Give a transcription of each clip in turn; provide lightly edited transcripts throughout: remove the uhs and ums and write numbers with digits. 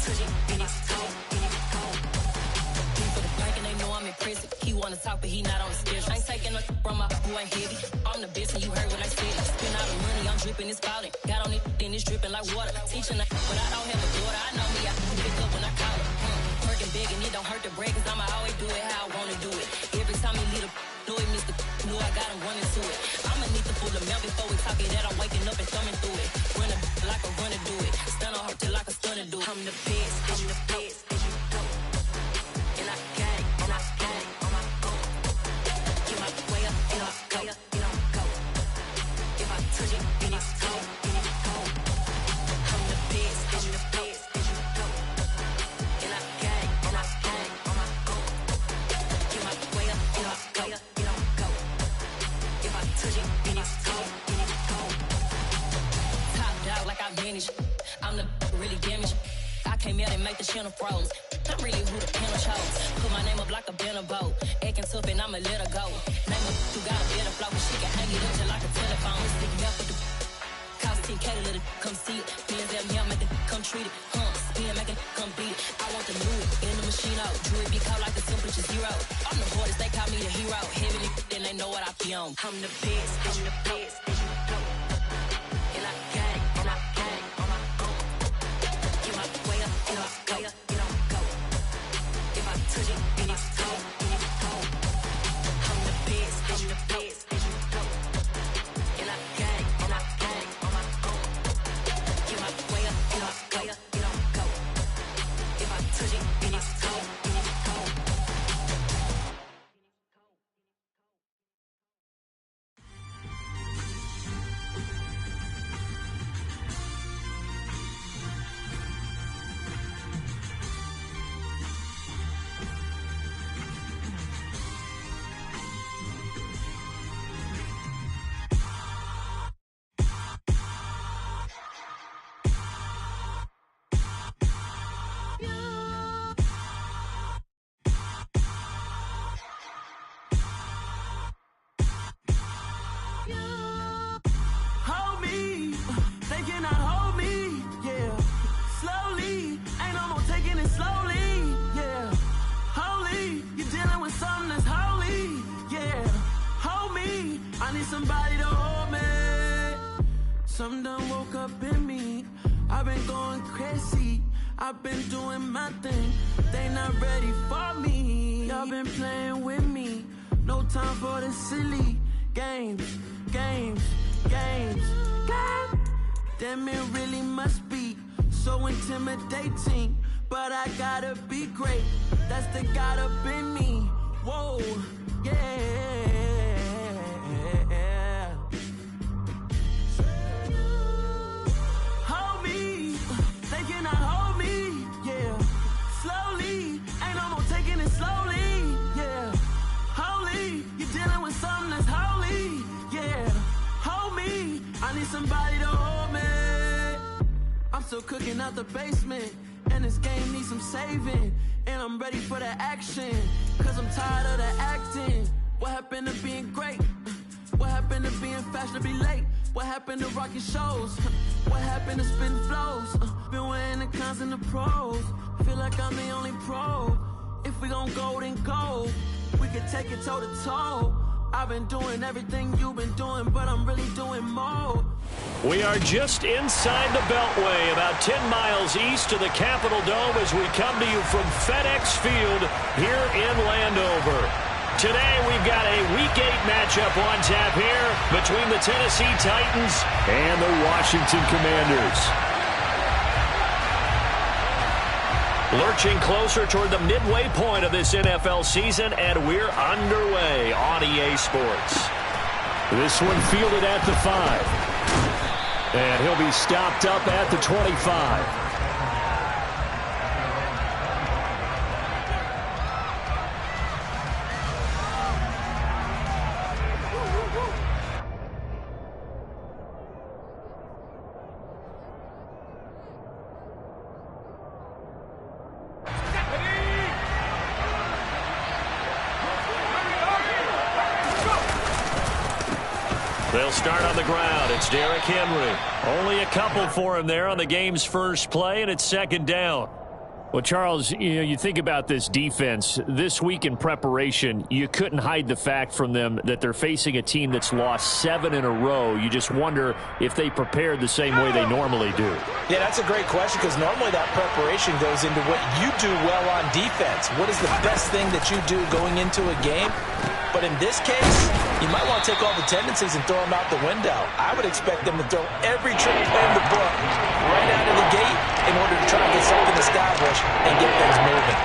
touch it, then it's cold, then it's cold. For the bank and they know I'm in prison. He wanna talk, but he not on the schedule. I ain't taking no from my who ain't heavy. I'm the best and you heard what I said. Spend all the money, I'm dripping, it's falling. Got on it, then it's dripping like water. Teaching but I don't have a daughter. I know me, I can pick up when I call her. Working big and it don't hurt to break, cause I'ma always do it how I wanna do it. Every time he lead a do it, Mr. Knew I got him running to it. I'ma need to pull the mail before we talk it that I'm waking up and thumbing through it. Run a like a runner do it. Stun on her till like a stunner do it. I'm the best, I'm the best, as you go. And I got it, and I got it on my own. Get my way up, and I go, and I go. If I touch it, then it's cold, then it's cold. I'm the best, I'm the best, as you go. And I got it, and I got it on my own. Get my way up, and I go, and I go. If I touch it, then it's cold, then it's cold. Top dog like I manage. I'm the really damaged. I came out and make the channel froze. I'm really who the panel chose. Put my name up like a banner boat. Acting tough and I'ma let her go. Name her who got a better flow, but she can hang it up just like a telephone. Stick up with the cost 10K to let it come see it. Hands at me, I make it come treat it. Spin, make it come beat it. I want the new it in the machine out. Jewelry be caught like the temperature 0. I'm the hardest, they call me the hero. Heavily, then they know what I be on. I'm the best, I'm the best, as you go. And I got it, and I got it on my own. Get my way up, and I go, and I go. If I touch it, then it's cold, then it's cold. I'm the best, I'm the best, as you go. And I got it, and I got it on my own. Get my way up, and I go, and I go. If I touch it, then it's cold, then it's cold. Hold me, they cannot hold me, yeah. Slowly, ain't no more taking it slowly, yeah. Holy, you're dealing with something that's holy, yeah. Hold me, I need somebody to hold me. Something done woke up in me. I've been going crazy, I've been doing my thing. They not ready for me. Y'all been playing with me. No time for the silly games, games, games, games. Damn, it really must be so intimidating. But I gotta be great. That's the God up in me. Whoa, yeah. Hold me, they cannot hold me, yeah. Slowly, ain't no more taking it slowly, yeah. Holy, you're dealing with something that's holy, yeah. Hold me, I need somebody to hold me. I'm still cooking out the basement, and this game needs some saving. And I'm ready for the action, cause I'm tired of the acting. What happened to being great? What happened to being fashionably late? What happened to rocking shows? What happened to spitting flows? Been weighing the cons and the pros. Feel like I'm the only pro. If we gon' go, then go. We can take it toe to toe. I've been doing everything you've been doing, but I'm really doing more. We are just inside the Beltway, about 10 miles east of the Capitol Dome as we come to you from FedEx Field here in Landover. Today we've got a Week 8 matchup on tap here between the Tennessee Titans and the Washington Commanders. Lurching closer toward the midway point of this NFL season, and we're underway on EA Sports. This one fielded at the 5. And he'll be stopped up at the 25. They'll start on the ground. It's Derrick Henry. Only a couple for him there on the game's first play, and it's second down. Well, Charles, you think about this defense. This week in preparation, you couldn't hide the fact from them that they're facing a team that's lost 7 in a row. You just wonder if they prepared the same way they normally do. Yeah, that's a great question because normally that preparation goes into what you do well on defense. What is the best thing that you do going into a game? But in this case, you might want to take all the tendencies and throw them out the window. I would expect them to throw every trick play in the book right out of the gate in order to try to get something established and get things moving.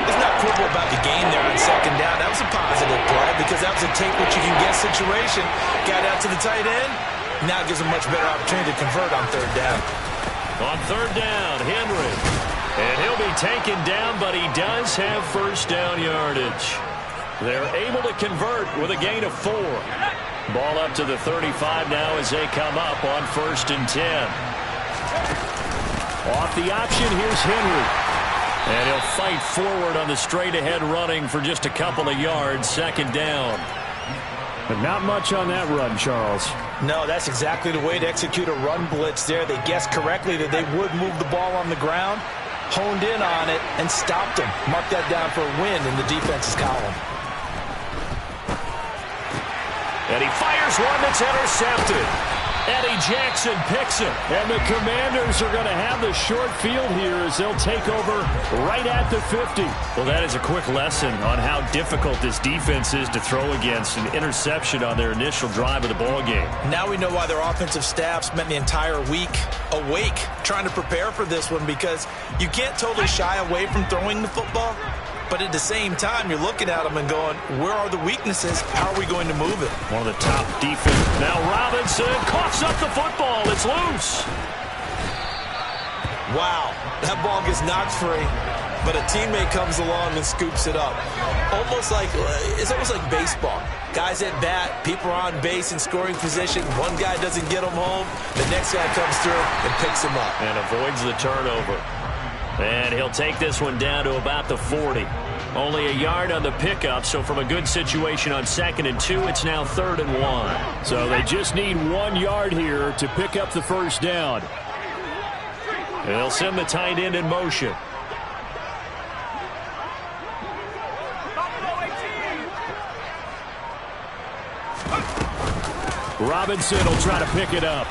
There's not quibble about the game there on second down. That was a positive play because that was a take-what-you-can-get situation. Got out to the tight end. Now gives them much better opportunity to convert on third down. On third down, Henry. And he'll be taken down, but he does have first down yardage. They're able to convert with a gain of 4. Ball up to the 35 now as they come up on 1st and 10. Off the option, here's Henry. And he'll fight forward on the straight-ahead running for just a couple of yards, 2nd down. But not much on that run, Charles. No, that's exactly the way to execute a run blitz there. They guessed correctly that they would move the ball on the ground, honed in on it, and stopped them. Mark that down for a win in the defense's column. And he fires one that's intercepted. Eddie Jackson picks it. And the Commanders are going to have the short field here as they'll take over right at the 50. Well, that is a quick lesson on how difficult this defense is to throw against. An interception on their initial drive of the ball game. Now we know why their offensive staff spent the entire week awake trying to prepare for this one, because you can't totally shy away from throwing the football. But at the same time, you're looking at them and going, where are the weaknesses? How are we going to move it? One of the top defense. Now Robinson coughs up the football. It's loose. Wow, that ball gets knocked free, but a teammate comes along and scoops it up. It's almost like baseball. Guys at bat, people are on base in scoring position. One guy doesn't get them home. The next guy comes through and picks him up. And avoids the turnover. And he'll take this one down to about the 40. Only a yard on the pickup, so from a good situation on 2nd and 2, it's now 3rd and 1. So they just need 1 yard here to pick up the first down. And they'll send the tight end in motion. Robinson will try to pick it up.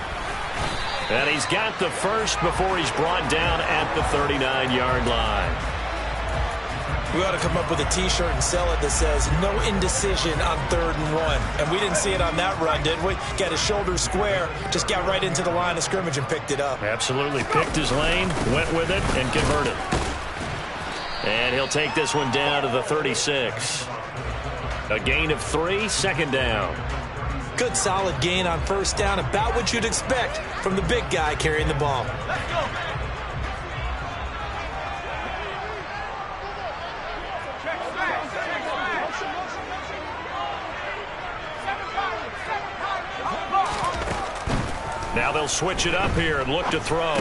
And he's got the first before he's brought down at the 39-yard line. We ought to come up with a T-shirt and sell it that says, no indecision on 3rd and 1. And we didn't see it on that run, did we? Got his shoulders square, just got right into the line of scrimmage and picked it up. Absolutely. Picked his lane, went with it, and converted. And he'll take this one down to the 36. A gain of 3, 2nd down. Good solid gain on 1st down, about what you'd expect from the big guy carrying the ball. Let's go. Now they'll switch it up here and look to throw.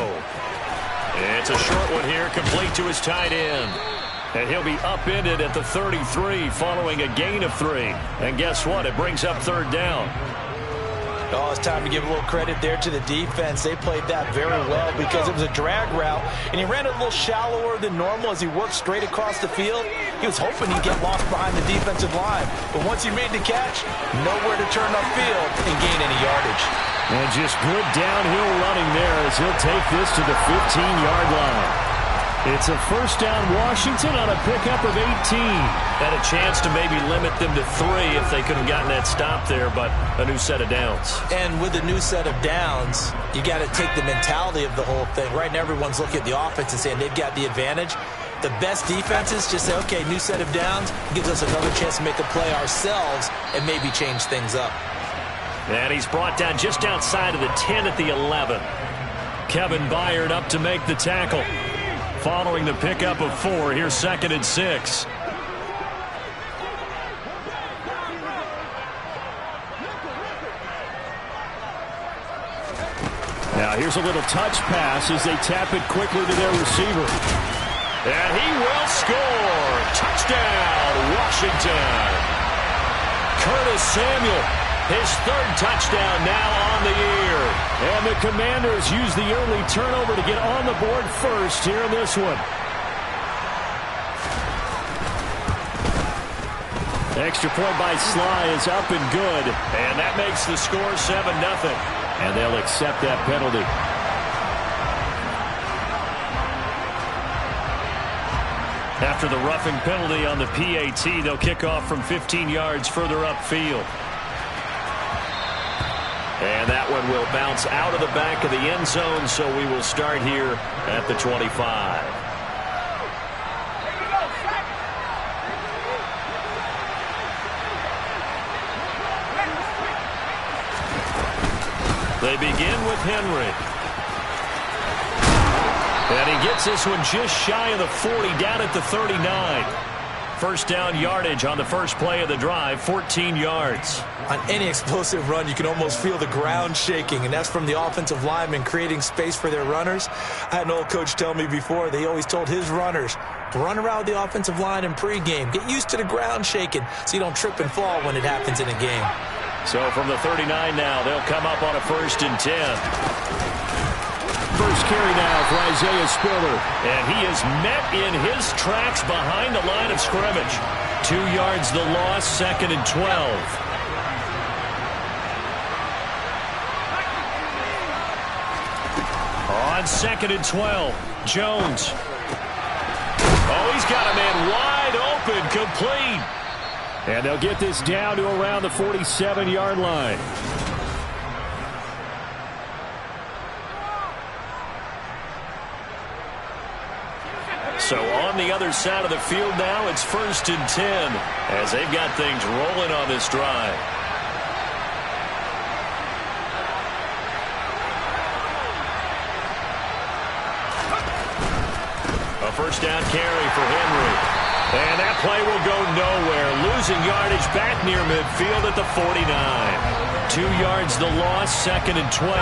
It's a short one here, complete to his tight end. And he'll be upended at the 33 following a gain of 3. And guess what? It brings up 3rd down. Oh, it's time to give a little credit there to the defense. They played that very well because it was a drag route, and he ran it a little shallower than normal as he worked straight across the field. He was hoping he'd get lost behind the defensive line. But once he made the catch, nowhere to turn upfield and gain any yardage. And just good downhill running there as he'll take this to the 15-yard line. It's a first down Washington on a pickup of 18. Had a chance to maybe limit them to 3 if they could have gotten that stop there, but a new set of downs. And with a new set of downs, you got to take the mentality of the whole thing. Right now, everyone's looking at the offense and saying they've got the advantage. The best defenses just say, okay, new set of downs, gives us another chance to make a play ourselves and maybe change things up. And he's brought down just outside of the 10 at the 11. Kevin Byard up to make the tackle. Following the pickup of 4, here's 2nd and 6. Now here's a little touch pass as they tap it quickly to their receiver. And he will score. Touchdown, Washington. Curtis Samuel, his 3rd touchdown now on the year. And the Commanders use the early turnover to get on the board first here in this one. Extra point by Sly is up and good. And that makes the score 7-0. And they'll accept that penalty. After the roughing penalty on the PAT, they'll kick off from 15 yards further upfield. And that one will bounce out of the back of the end zone, so we will start here at the 25. They begin with Henry. And he gets this one just shy of the 40, down at the 39. First down yardage on the first play of the drive, 14 yards. On any explosive run, you can almost feel the ground shaking, and that's from the offensive linemen creating space for their runners. I had an old coach tell me before, they always told his runners to run around the offensive line in pregame. Get used to the ground shaking so you don't trip and fall when it happens in a game. So from the 39 now, they'll come up on a 1st and 10. First carry now for Isaiah Spiller. And he is met in his tracks behind the line of scrimmage. 2 yards the loss, 2nd and 12. On 2nd and 12, Jones. Oh, he's got a man wide open, complete. And they'll get this down to around the 47-yard line. So on the other side of the field now, it's 1st and 10 as they've got things rolling on this drive. A first down carry for Henry. And that play will go nowhere. Losing yardage back near midfield at the 49. 2 yards the loss, 2nd and 12.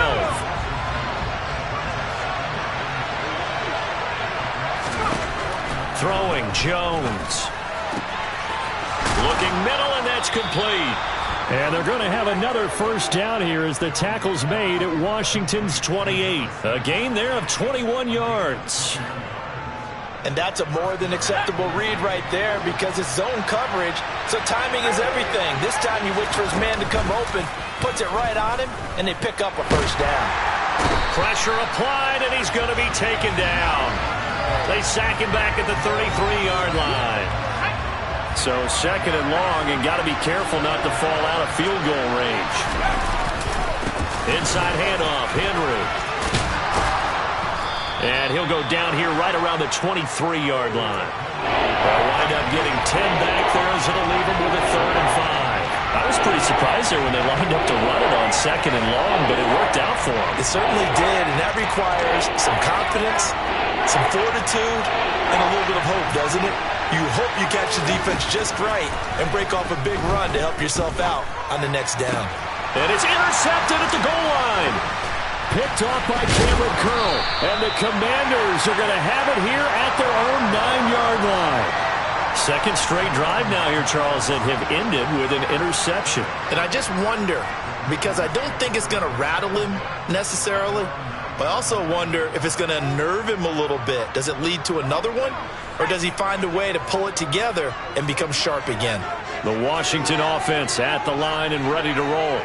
Throwing, Jones. Looking middle, and that's complete. And they're going to have another first down here as the tackle's made at Washington's 28. A gain there of 21 yards. And that's a more than acceptable read right there because it's zone coverage, so timing is everything. This time he waits for his man to come open, puts it right on him, and they pick up a first down. Pressure applied, and he's going to be taken down. They sack him back at the 33-yard line. So 2nd and long, and got to be careful not to fall out of field goal range. Inside handoff, Henry. And he'll go down here right around the 23-yard line. They'll wind up getting 10 back there as it'll leave them with a 3rd and 5. I was pretty surprised there when they lined up to run it on 2nd and long, but it worked out for them. It certainly did, and that requires some confidence, some fortitude, and a little bit of hope, doesn't it? You hope you catch the defense just right and break off a big run to help yourself out on the next down. And it's intercepted at the goal line. Picked off by Cameron Curl. And the Commanders are going to have it here at their own 9-yard line. Second straight drive now here, Charles, that have ended with an interception. And I just wonder, because I don't think it's going to rattle him necessarily, but I also wonder if it's going to unnerve him a little bit. Does it lead to another one? Or does he find a way to pull it together and become sharp again? The Washington offense at the line and ready to roll.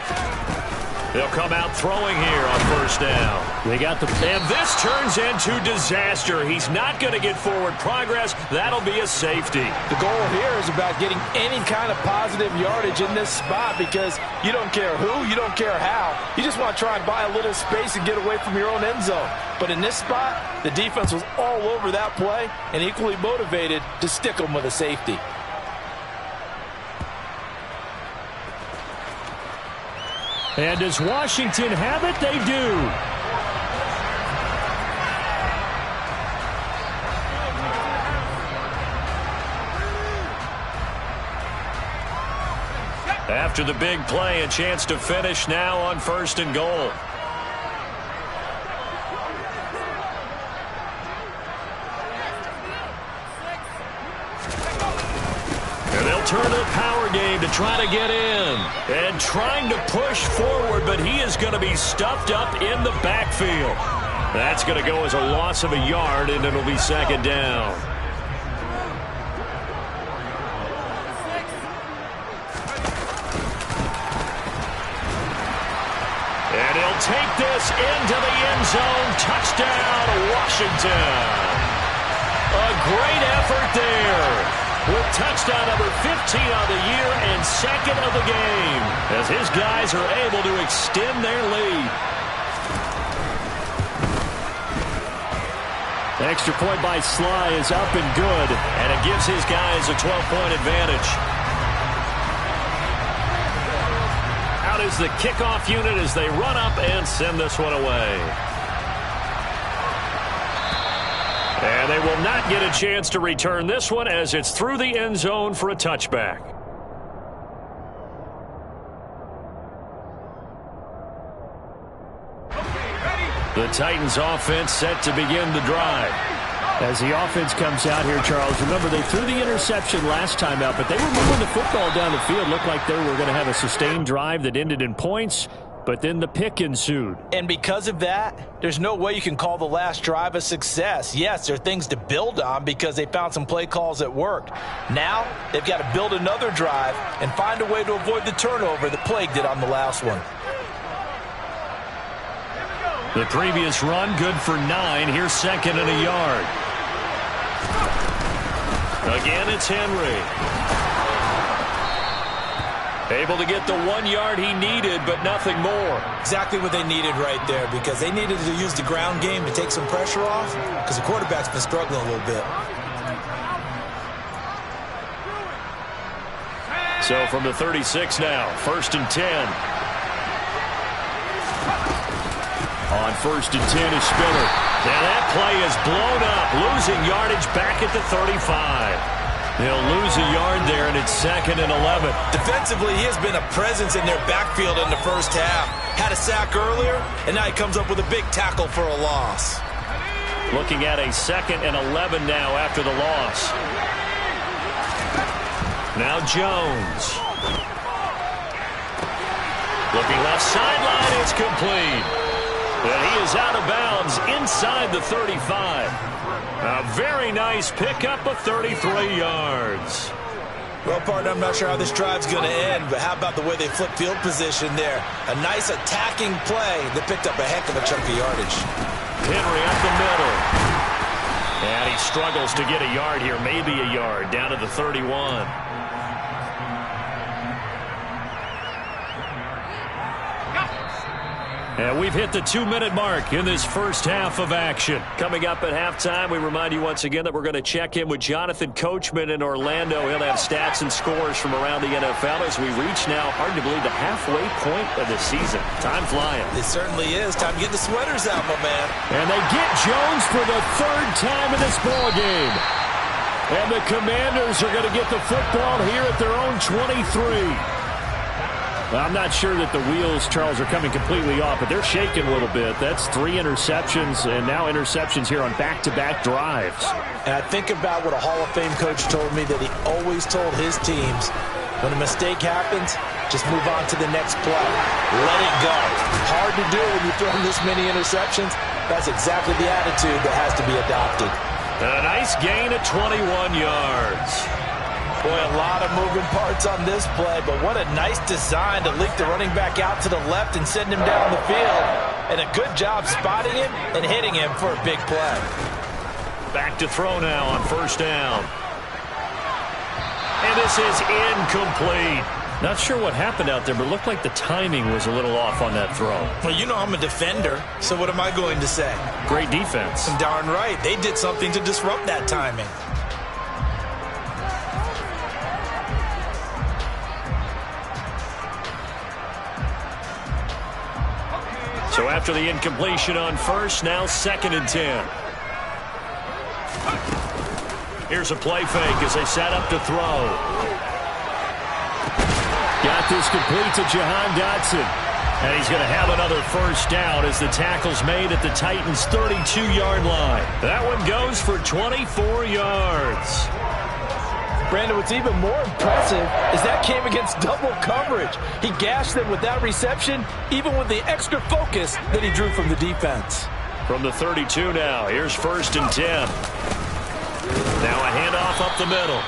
They'll come out throwing here on first down. They got the, and this turns into disaster. He's not going to get forward progress. That'll be a safety. The goal here is about getting any kind of positive yardage in this spot because you don't care who, you don't care how. You just want to try and buy a little space and get away from your own end zone. But in this spot, the defense was all over that play and equally motivated to stick them with a safety. And does Washington have it? They do. After the big play, a chance to finish now on 1st and goal. And they'll turn to the power game to try to get in. And trying to push forward, but he is going to be stuffed up in the backfield. That's going to go as a loss of a yard, and it'll be 2nd down. And he'll take this into the end zone. Touchdown, Washington. A great effort there. With touchdown number 15 on the year and second of the game. As his guys are able to extend their lead. The extra point by Sly is up and good. And it gives his guys a 12-point advantage. Out is the kickoff unit as they run up and send this one away. And they will not get a chance to return this one as it's through the end zone for a touchback. The Titans offense set to begin the drive. As the offense comes out here, Charles, remember they threw the interception last time out, but they were moving the football down the field. Looked like they were going to have a sustained drive that ended in points, but then the pick ensued. And because of that, there's no way you can call the last drive a success. Yes, there are things to build on because they found some play calls that worked. Now, they've got to build another drive and find a way to avoid the turnover that plagued it on the last one. The previous run, good for 9. Here's second and a yard. Again, it's Henry. Able to get the 1 yard he needed, but nothing more. Exactly what they needed right there because they needed to use the ground game to take some pressure off because the quarterback's been struggling a little bit. So from the 36 now, 1st and 10. On 1st and 10 is Spiller. Now that play is blown up, losing yardage back at the 35. They'll lose a yard there, and it's 2nd and 11. Defensively, he has been a presence in their backfield in the first half. Had a sack earlier, and now he comes up with a big tackle for a loss. Looking at a 2nd and 11 now after the loss. Now Jones. Looking left sideline, it's complete. And he is out of bounds inside the 35. A very nice pickup of 33 yards. Well, partner, I'm not sure how this drive's going to end, but how about the way they flip field position there? A nice attacking play that picked up a heck of a chunk of yardage. Henry up the middle. And he struggles to get a yard here, maybe a yard, down to the 31. And we've hit the 2-minute mark in this first half of action. Coming up at halftime, we remind you once again that we're going to check in with Jonathan Coachman in Orlando. He'll have stats and scores from around the NFL as we reach now, hard to believe, the halfway point of the season. Time flying. It certainly is. Time to get the sweaters out, my man. And they get Jones for the 3rd time in this ballgame. And the Commanders are going to get the football here at their own 23. Well, I'm not sure that the wheels, Charles, are coming completely off, but they're shaking a little bit. That's 3 interceptions, and now interceptions here on back-to-back drives. And I think about what a Hall of Fame coach told me, that he always told his teams, when a mistake happens, just move on to the next play. Let it go. Hard to do when you throw this many interceptions. That's exactly the attitude that has to be adopted. A nice gain of 21 yards. Boy, a lot of moving parts on this play, but what a nice design to leak the running back out to the left and send him down the field. And a good job spotting him and hitting him for a big play. Back to throw now on 1st down. And this is incomplete. Not sure what happened out there, but it looked like the timing was a little off on that throw. Well, you know I'm a defender, so what am I going to say? Great defense. Darn right. They did something to disrupt that timing. So after the incompletion on 1st, now 2nd and 10. Here's a play fake as they set up to throw. Got this complete to Jahan Dotson. And he's going to have another 1st down as the tackle's made at the Titans' 32-yard line. That one goes for 24 yards. Brandon, what's even more impressive is that came against double coverage. He gashed them with that reception, even with the extra focus that he drew from the defense. From the 32 now, here's 1st and 10. Now a handoff up the middle.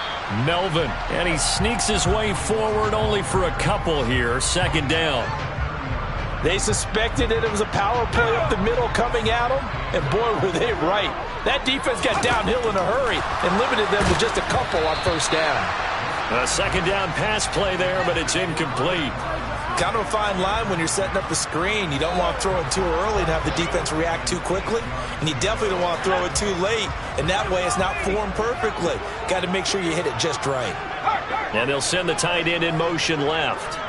Melvin, and he sneaks his way forward only for a couple here. 2nd down. They suspected that it was a power play up the middle coming at them, and boy, were they right. That defense got downhill in a hurry and limited them to just a couple on first down. A second down pass play there, but it's incomplete. Kind of a fine line when you're setting up the screen. You don't want to throw it too early and have the defense react too quickly, and you definitely don't want to throw it too late, and that way it's not formed perfectly. Got to make sure you hit it just right. And they'll send the tight end in motion left.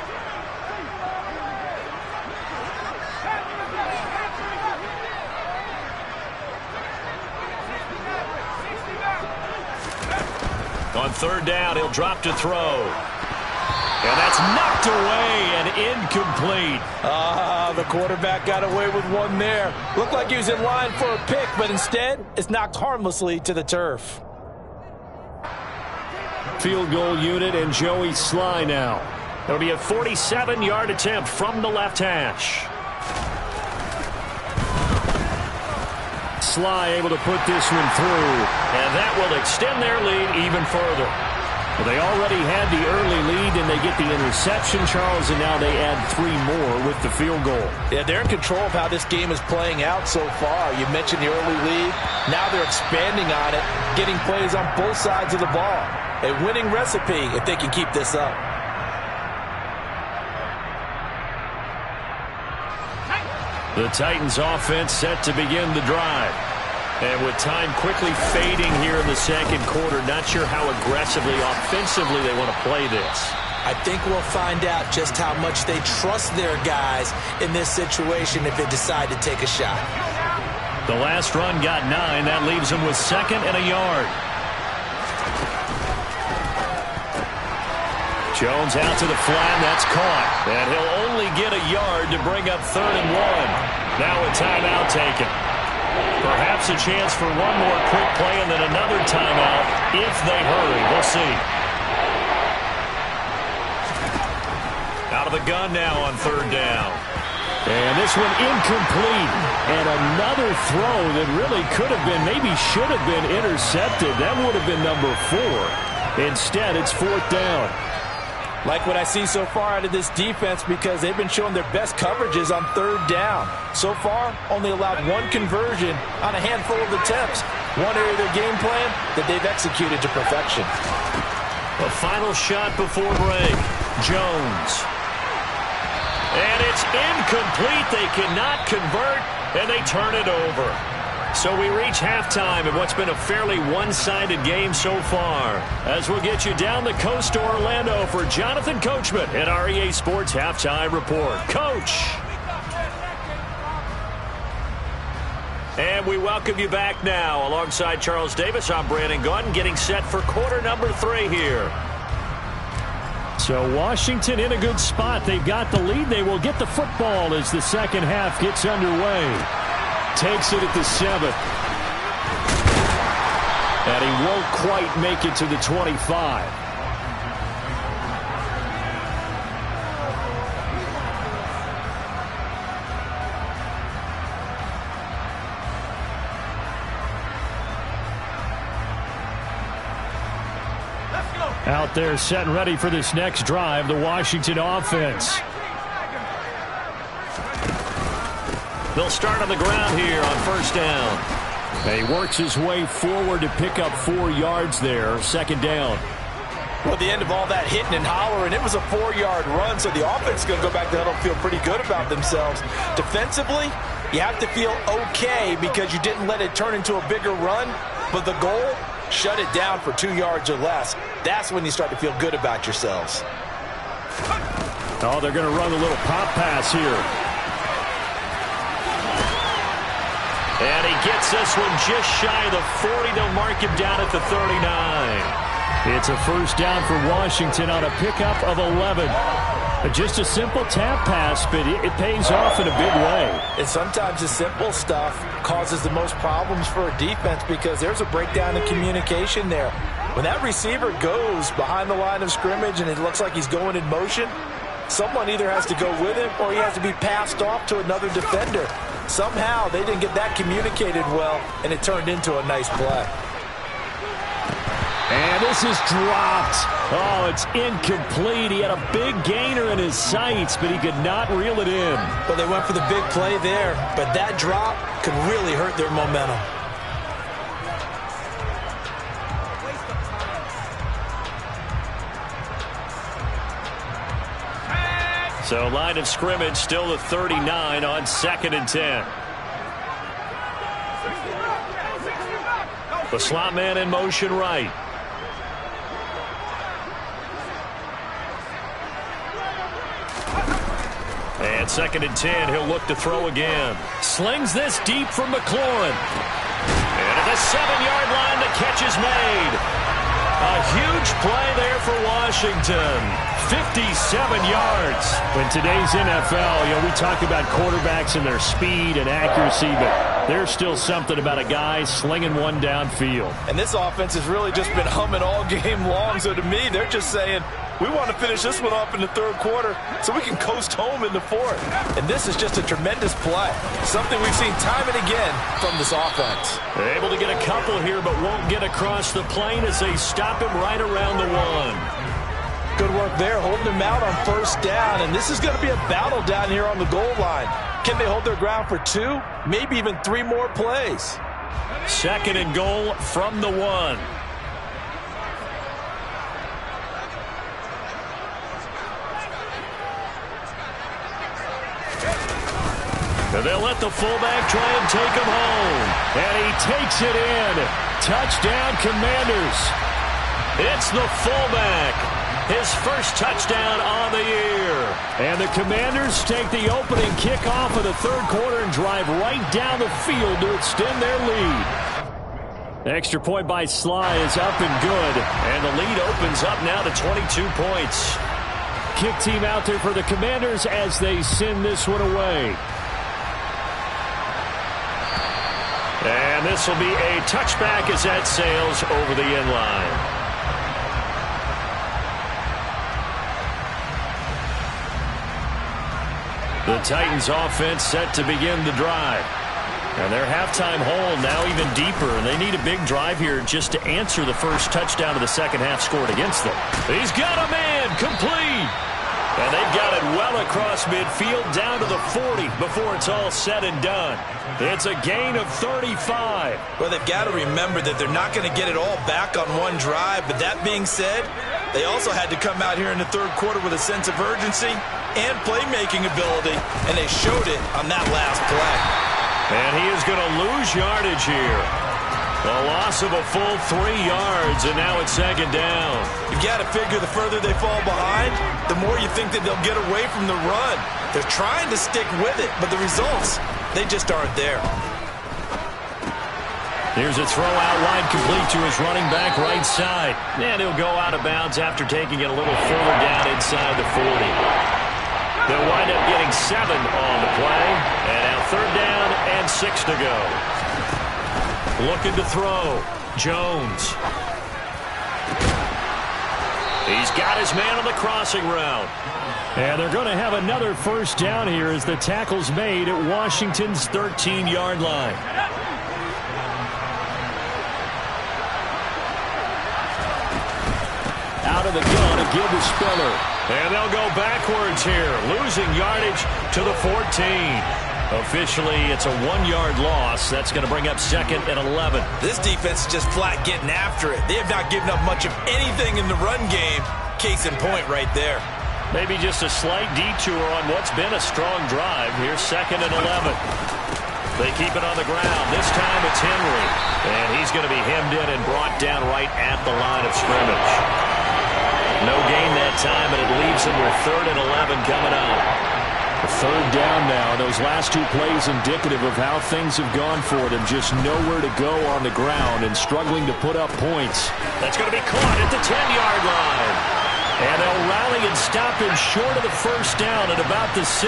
On third down, he'll drop to throw. And that's knocked away and incomplete. The quarterback got away with one there. Looked like he was in line for a pick, but instead, it's knocked harmlessly to the turf. Field goal unit and Joey Sly now. It'll be a 47-yard attempt from the left hash. Sly able to put this one through, and that will extend their lead even further. Well, they already had the early lead, and they get the interception, Charles, and now they add 3 more with the field goal. Yeah, they're in control of how this game is playing out so far. You mentioned the early lead. Now they're expanding on it, getting plays on both sides of the ball. A winning recipe if they can keep this up. The Titans offense set to begin the drive. And with time quickly fading here in the second quarter, not sure how aggressively, offensively they want to play this. I think we'll find out just how much they trust their guys in this situation if they decide to take a shot. The last run got 9. That leaves them with 2nd and a yard. Jones out to the flat, that's caught. And he'll only get a yard to bring up 3rd and 1. Now a timeout taken. Perhaps a chance for one more quick play and then another timeout if they hurry. We'll see. Out of the gun now on 3rd down. And this one incomplete. And another throw that really could have been, maybe should have been intercepted. That would have been number 4. Instead, it's 4th down. Like what I see so far out of this defense because they've been showing their best coverages on 3rd down. So far, only allowed 1 conversion on a handful of attempts. One area of their game plan that they've executed to perfection. A final shot before break. Jones. And it's incomplete. They cannot convert, and they turn it over. So we reach halftime in what's been a fairly one-sided game so far. As we'll get you down the coast to Orlando for Jonathan Coachman at our EA Sports Halftime Report. Coach! And we welcome you back now. Alongside Charles Davis, I'm Brandon Gunn, getting set for quarter number 3 here. So Washington in a good spot. They've got the lead. They will get the football as the second half gets underway. Takes it at the 7. And he won't quite make it to the 25. Out there set and ready for this next drive, the Washington offense. They'll start on the ground here on 1st down. And he works his way forward to pick up 4 yards there, 2nd down. Well, the end of all that hitting and hollering, it was a 4-yard run, so the offense is going to go back to huddle and feel pretty good about themselves. Defensively, you have to feel okay because you didn't let it turn into a bigger run, but the goal, shut it down for 2 yards or less. That's when you start to feel good about yourselves. Oh, they're going to run a little pop pass here. And he gets this one just shy of the 40. They'll mark him down at the 39. It's a 1st down for Washington on a pickup of 11. Just a simple tap pass, but it pays off in a big way. And sometimes the simple stuff causes the most problems for a defense because there's a breakdown in communication there. When that receiver goes behind the line of scrimmage and it looks like he's going in motion, someone either has to go with him or he has to be passed off to another defender. Somehow they didn't get that communicated well, and it turned into a nice play. And this pass is dropped. Oh, it's incomplete. He had a big gainer in his sights, but he could not reel it in. Well, they went for the big play there, but that drop could really hurt their momentum. So line of scrimmage still the 39 on 2nd and 10. The slot man in motion right. And 2nd and 10, he'll look to throw again. Slings this deep from McLaurin. And at the 7-yard line, the catch is made. A huge play there for Washington. 57 yards. In today's NFL, we talk about quarterbacks and their speed and accuracy, but there's still something about a guy slinging one downfield. And this offense has really just been humming all game long, so to me, they're just saying, we want to finish this one off in the 3rd quarter so we can coast home in the 4th. And this is just a tremendous play. Something we've seen time and again from this offense. They're able to get a couple here, but won't get across the plane as they stop him right around the 1. Good work there, holding him out on 1st down. And this is going to be a battle down here on the goal line. Can they hold their ground for 2, maybe even 3 more plays? 2nd and goal from the 1. And they'll let the fullback try and take him home. And he takes it in. Touchdown, Commanders. It's the fullback. His first touchdown on the year. And the Commanders take the opening kickoff of the 3rd quarter and drive right down the field to extend their lead. Extra point by Sly is up and good. And the lead opens up now to 22 points. Kick team out there for the Commanders as they send this one away. And this will be a touchback as that sails over the end line. The Titans offense set to begin the drive. And their halftime hole now even deeper, and they need a big drive here just to answer the first touchdown of the 2nd half scored against them. He's got a man, complete. And they've got it well across midfield down to the 40 before it's all said and done. It's a gain of 35. Well, they've got to remember that they're not going to get it all back on one drive. But that being said, they also had to come out here in the 3rd quarter with a sense of urgency and playmaking ability, and they showed it on that last play. And he is going to lose yardage here. A loss of a full 3 yards, and now it's 2nd down. You've got to figure the further they fall behind, the more you think that they'll get away from the run. They're trying to stick with it, but the results, they just aren't there. Here's a throw out wide complete to his running back right side. And he'll go out of bounds after taking it a little further down inside the 40. They'll wind up getting 7 on the play. And now 3rd down and 6 to go. Looking to throw. Jones. He's got his man on the crossing route. And they're going to have another 1st down here as the tackle's made at Washington's 13-yard line. Out of the gun, a give to Spiller. And they'll go backwards here, losing yardage to the 14. Officially, it's a 1-yard loss. That's going to bring up 2nd and 11. This defense is just flat getting after it. They have not given up much of anything in the run game. Case in point right there. Maybe just a slight detour on what's been a strong drive. Here's 2nd and 11. They keep it on the ground. This time it's Henry. And he's going to be hemmed in and brought down right at the line of scrimmage. No gain that time, but it leaves them with 3rd and 11 coming up. 3rd down now. Those last 2 plays indicative of how things have gone for them. Just nowhere to go on the ground and struggling to put up points. That's going to be caught at the 10-yard line. And they'll rally and stop him short of the 1st down at about the 6.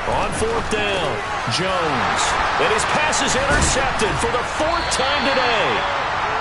On 4th down, Jones. And his pass is intercepted for the 4th time today.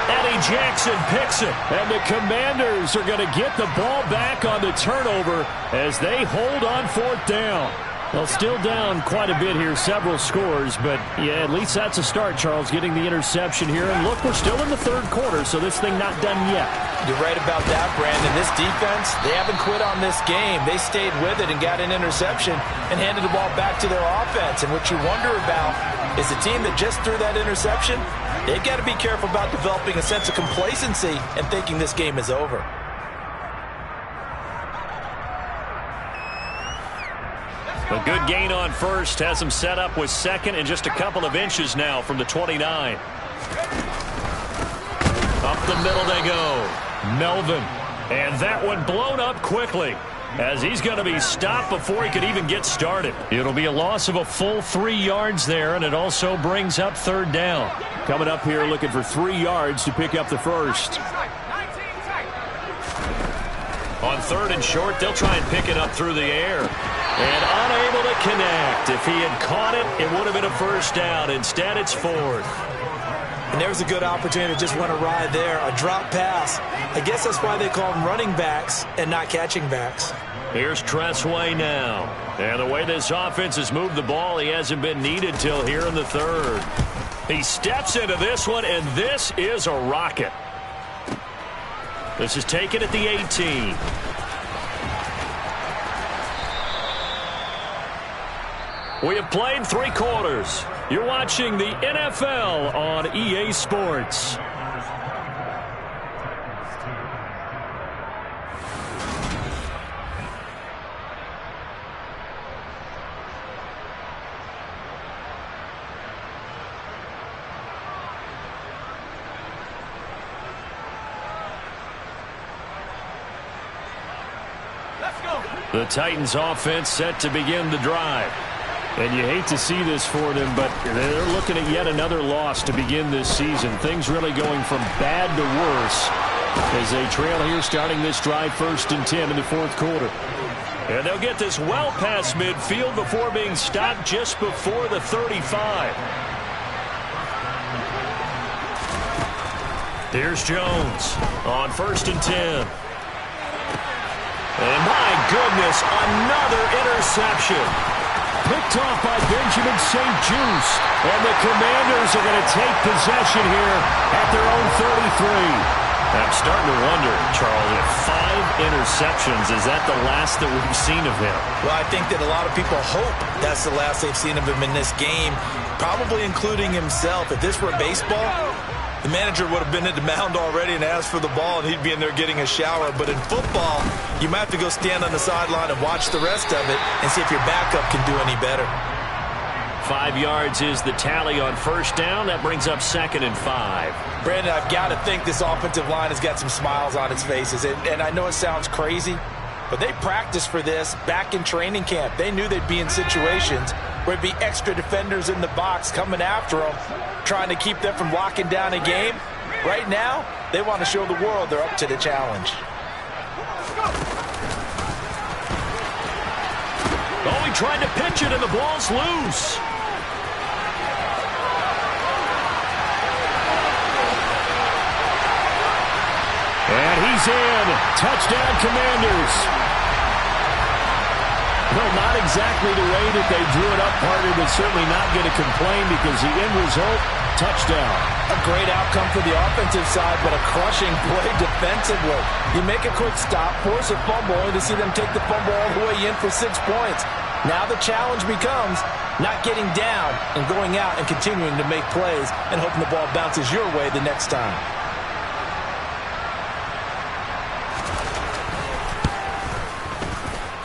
Eddie Jackson picks it. And the Commanders are going to get the ball back on the turnover as they hold on 4th down. Well, still down quite a bit here, several scores, but yeah, at least that's a start, Charles, getting the interception here. And look, we're still in the 3rd quarter, so this thing not done yet. You're right about that, Brandon. This defense, they haven't quit on this game. They stayed with it and got an interception and handed the ball back to their offense. And what you wonder about is the team that just threw that interception, they've got to be careful about developing a sense of complacency and thinking this game is over. A good gain on first has him set up with 2nd and just a couple of inches now from the 29. Up the middle they go. Melvin. And that one blown up quickly as he's going to be stopped before he could even get started. It'll be a loss of a full 3 yards there, and it also brings up 3rd down. Coming up here looking for 3 yards to pick up the first. On 3rd and short, they'll try and pick it up through the air. And unable to connect. If he had caught it, it would have been a first down. Instead, it's 4th. And there's a good opportunity to just went awry there. A drop pass. I guess that's why they call them running backs and not catching backs. Here's Tressway now. And the way this offense has moved the ball, he hasn't been needed till here in the 3rd. He steps into this one, and this is a rocket. This is taken at the 18. We have played 3 quarters. You're watching the NFL on EA Sports. Let's go. The Titans offense set to begin the drive. And you hate to see this for them, but they're looking at yet another loss to begin this season. Things really going from bad to worse as they trail here starting this drive 1st and 10 in the 4th quarter. And they'll get this well past midfield before being stopped just before the 35. Here's Jones on 1st and 10. And my goodness, another interception. Picked off by Benjamin St. Juice. And the Commanders are going to take possession here at their own 33. I'm starting to wonder, Charles, if 5 interceptions, is that the last that we've seen of him? Well, I think that a lot of people hope that's the last they've seen of him in this game, probably including himself. If this were baseball, the manager would have been at the mound already and asked for the ball, and he'd be in there getting a shower. But in football, you might have to go stand on the sideline and watch the rest of it and see if your backup can do any better. 5 yards is the tally on 1st down. That brings up 2nd and 5. Brandon, I've got to think this offensive line has got some smiles on its faces. And I know it sounds crazy, but they practiced for this back in training camp. They knew they'd be in situations where it'd be extra defenders in the box coming after them, trying to keep them from locking down a game. Right now, they want to show the world they're up to the challenge. Oh, he tried to pitch it, and the ball's loose. And he's in. Touchdown, Commanders. Well, not exactly the way that they drew it up, partner, but certainly not going to complain because the end result, touchdown. A great outcome for the offensive side, but a crushing play defensively. You make a quick stop, force a fumble, only to see them take the fumble all the way in for 6 points. Now the challenge becomes not getting down and going out and continuing to make plays and hoping the ball bounces your way the next time.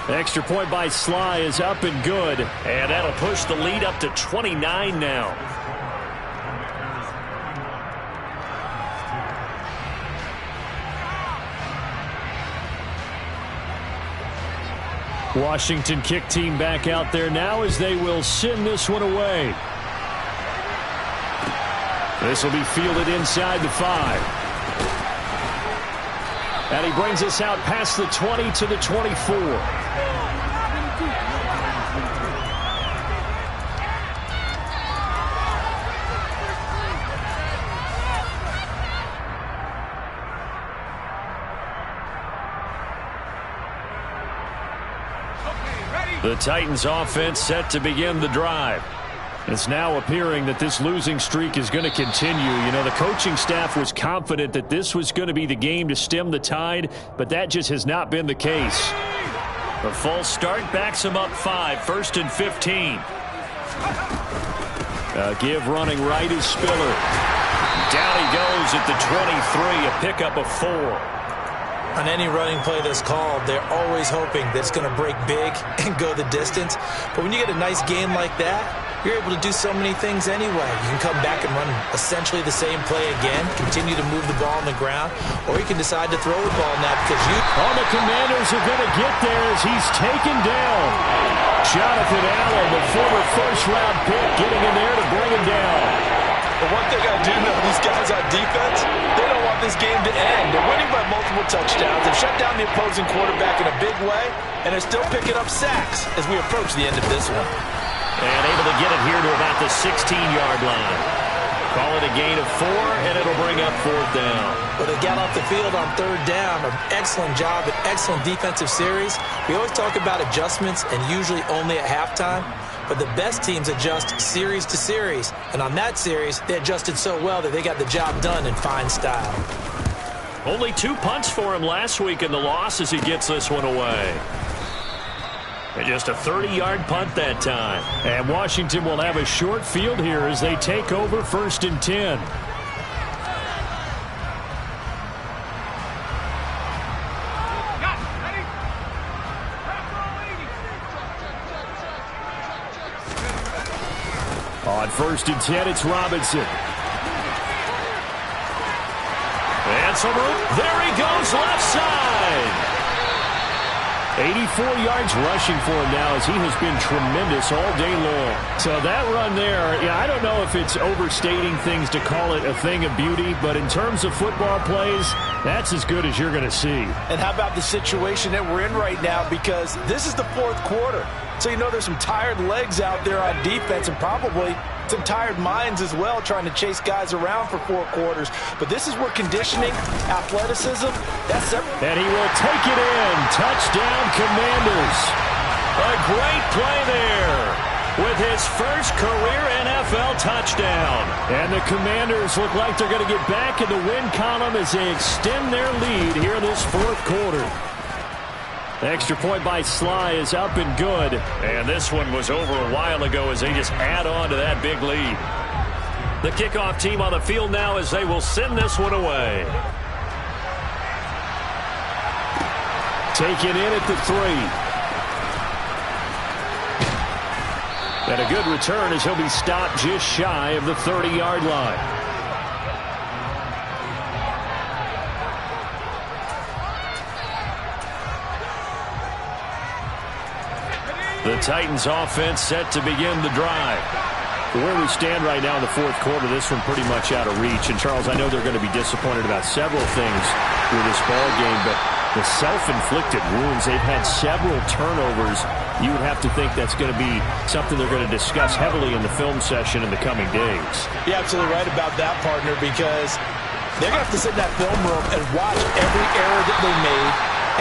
Extra point by Sly is up and good, and that'll push the lead up to 29 now. Washington kick team back out there now as they will send this one away. This will be fielded inside the 5. And he brings us out past the 20 to the 24. The Titans offense set to begin the drive. It's now appearing that this losing streak is going to continue. You know, the coaching staff was confident that this was going to be the game to stem the tide, but that just has not been the case. A false start backs him up 5, 1st and 15. Give running right is Spiller. Down he goes at the 23, a pickup of 4. On any running play that's called, they're always hoping that it's going to break big and go the distance. But when you get a nice gain like that, you're able to do so many things anyway. You can come back and run essentially the same play again, continue to move the ball on the ground, or you can decide to throw the ball now because you... All the Commanders are going to get there as he's taken down. Jonathan Allen, the former first-round pick, getting in there to bring him down. But one thing I do know, these guys on defense, they don't want this game to end. They're winning by multiple touchdowns. They've shut down the opposing quarterback in a big way, and they're still picking up sacks as we approach the end of this one. And able to get it here to about the 16-yard line. Call it a gain of 4, and it'll bring up 4th down. But they got off the field on 3rd down. An excellent job, an excellent defensive series. We always talk about adjustments, and usually only at halftime. But the best teams adjust series to series. And on that series, they adjusted so well that they got the job done in fine style. Only 2 punts for him last week in the loss as he gets this one away. And just a 30-yard punt that time. And Washington will have a short field here as they take over 1st and 10. On 1st and 10, it's Robinson. And some room. There he goes, left side. 84 yards rushing for him now as he has been tremendous all day long. So that run there, yeah, I don't know if it's overstating things to call it a thing of beauty, but in terms of football plays, that's as good as you're going to see. And how about the situation that we're in right now? Because this is the 4th quarter. So you know there's some tired legs out there on defense and probably some tired minds as well trying to chase guys around for 4 quarters. But this is where conditioning, athleticism, that's everything. And he will take it in. Touchdown, Commanders. A great play there with his first career NFL touchdown. And the Commanders look like they're going to get back in the win column as they extend their lead here in this 4th quarter. The extra point by Sly is up and good. And this one was over a while ago as they just add on to that big lead. The kickoff team on the field now as they will send this one away. Taken in at the 3. And a good return as he'll be stopped just shy of the 30-yard line. The Titans offense set to begin the drive. Where we stand right now in the 4th quarter, this one pretty much out of reach. And, Charles, I know they're going to be disappointed about several things with this ball game, but the self-inflicted wounds, they've had several turnovers. You would have to think that's going to be something they're going to discuss heavily in the film session in the coming days. You're absolutely right about that, partner, because they're going to have to sit in that film room and watch every error that they made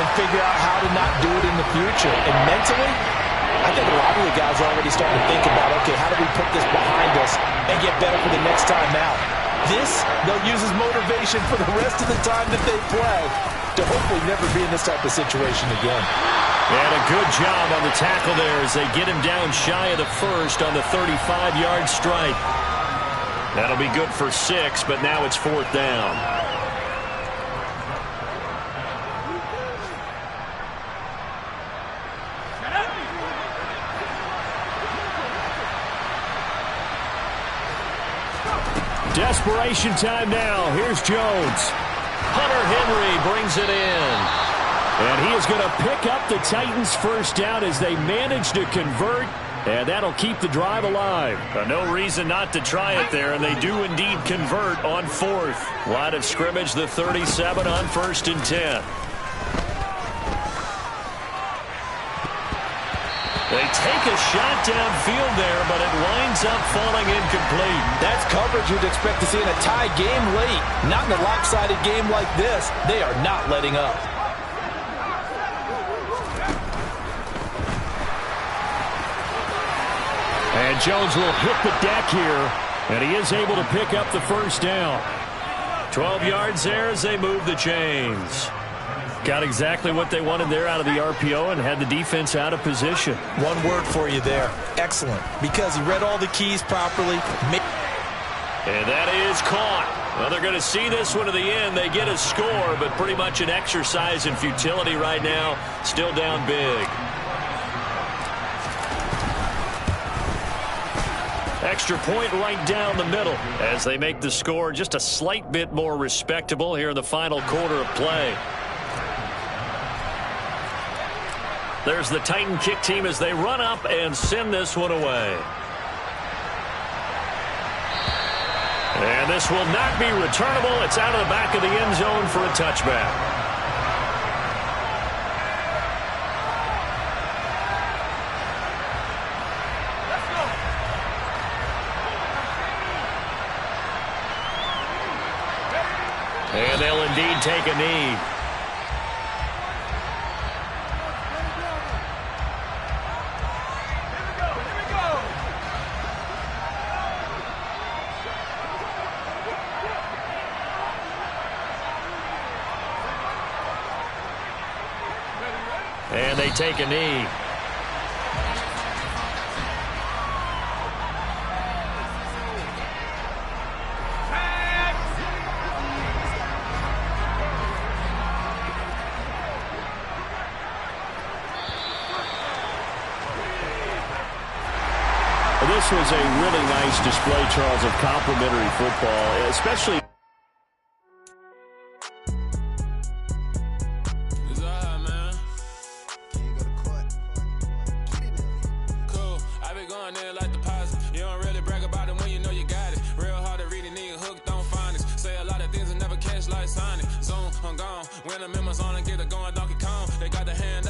and figure out how to not do it in the future. And mentally, I think a lot of the guys are already starting to think about, okay, how do we put this behind us and get better for the next time out? This, they'll use as motivation for the rest of the time that they play to hopefully never be in this type of situation again. And a good job on the tackle there as they get him down shy of the 1st on the 35-yard strike. That'll be good for 6, but now it's 4th down. Desperation time now. Here's Jones. Hunter Henry brings it in. And he is going to pick up the Titans' first down as they manage to convert. And that'll keep the drive alive. No reason not to try it there, and they do indeed convert on 4th. Line of scrimmage, the 37 on 1st and 10. They take a shot downfield there, but it winds up falling incomplete. That's coverage you'd expect to see in a tie game late. Not in a lopsided game like this. They are not letting up. Jones will hit the deck here, and he is able to pick up the first down. 12 yards there as they move the chains. Got exactly what they wanted there out of the RPO and had the defense out of position. One word for you there, excellent, because he read all the keys properly. And that is caught. Well, they're going to see this one to the end. They get a score, but pretty much an exercise in futility right now. Still down big. Extra point right down the middle as they make the score just a slight bit more respectable here in the final quarter of play. There's the Titan kick team as they run up and send this one away. And this will not be returnable. It's out of the back of the end zone for a touchback. And they'll indeed take a knee. And they take a knee. This was a really nice display, Charles, of complimentary football, especially. When I'm in my zone and get it going, Donkey Kong. They got the hand